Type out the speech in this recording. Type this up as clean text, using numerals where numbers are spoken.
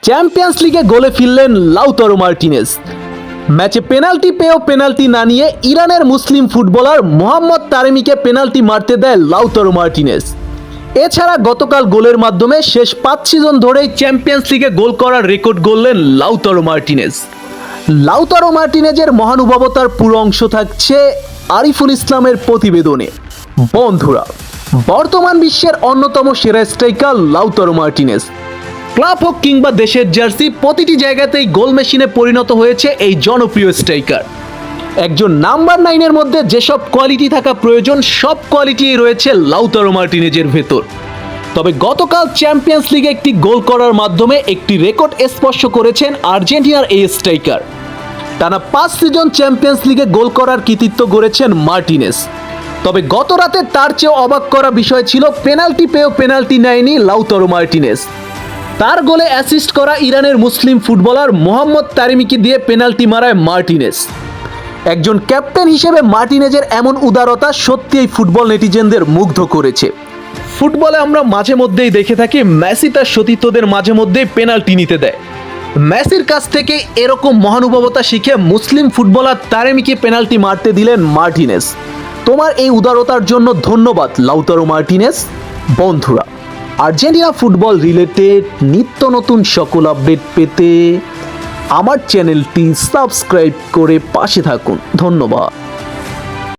Champions লিগে গোলে ফিরলেন লাউতারো মার্টিনেজ। ম্যাচে পেনাল্টি পেয়েও পেনাল্টি না নিয়ে ইরানের মুসলিম ফুটবলার মোহাম্মদ তারেমিকে পেনাল্টি মারতে দেয় লাউতারো মার্টিনেজ। এছাড়া গতকাল গোলের মাধ্যমে শেষ 5 সিজন ধরেই চ্যাম্পিয়ন্স লিগে গোল করার রেকর্ড গড়লেন লাউতারো মার্টিনেজ। লাউতারো মার্টিনেজের মহানুভবতার পুরো অংশ থাকছে আরিফুল ইসলামের প্রতিবেদনে। বন্ধুরা, বর্তমান বিশ্বের অন্যতম সেরা স্ট্রাইকার লাউতারো মার্টিনেজ। ক্লাব হোক কিংবা দেশের জার্সি, প্রতিটি জায়গাতেই গোল মেশিনে পরিণত হয়েছে এই জনপ্রিয় স্ট্রাইকার। একজন নাম্বার 9-এর মধ্যে যেসব কোয়ালিটি থাকা প্রয়োজন সব কোয়ালিটিই রয়েছে লাউতারো মার্টিনেজের ভেতর। তবে গতকাল চ্যাম্পিয়ন্স লিগে একটি গোল করার মাধ্যমে একটি রেকর্ড স্পর্শ করেছেন আর্জেন্টিনার এই স্ট্রাইকার। টানা 5 সিজন চ্যাম্পিয়ন্স লিগে গোল করার কৃতিত্ব গড়েছেন মার্টিনেজ। তবে গত রাতে তার চেয়েও অবাক করা বিষয় ছিল পেনাল্টি পেয়েও পেনাল্টি নেয়নি লাউতারো মার্টিনেজ। তার গোলে অ্যাসিস্ট করা ইরানের মুসলিম ফুটবলার মোহাম্মদ তারেমিকে দিয়ে পেনাল্টি মারায় মার্টিনেজ। একজন ক্যাপ্টেন হিসেবে মার্টিনেজের এমন উদারতা সত্যিই ফুটবল নেটিজেনদের মুগ্ধ করেছে। ফুটবলে আমরা মাঝে মধ্যেই দেখে থাকি মেসি তার সতীর্থদের মাঝে মধ্যেই পেনাল্টি নিতে দেয়। মেসির কাছ থেকে এরকম মহানুভবতা শিখে মুসলিম ফুটবলার তারেমিকে পেনাল্টি মারতে দিলেন মার্টিনেজ। তোমার এই উদারতার জন্য ধন্যবাদ লাউতারো মার্টিনেজ। বন্ধুরা, আর্জেন্টিনা ফুটবল রিলেটেড নিত্য নতুন সকল আপডেট পেতে আমার চ্যানেলটি সাবস্ক্রাইব করে পাশে থাকুন। ধন্যবাদ।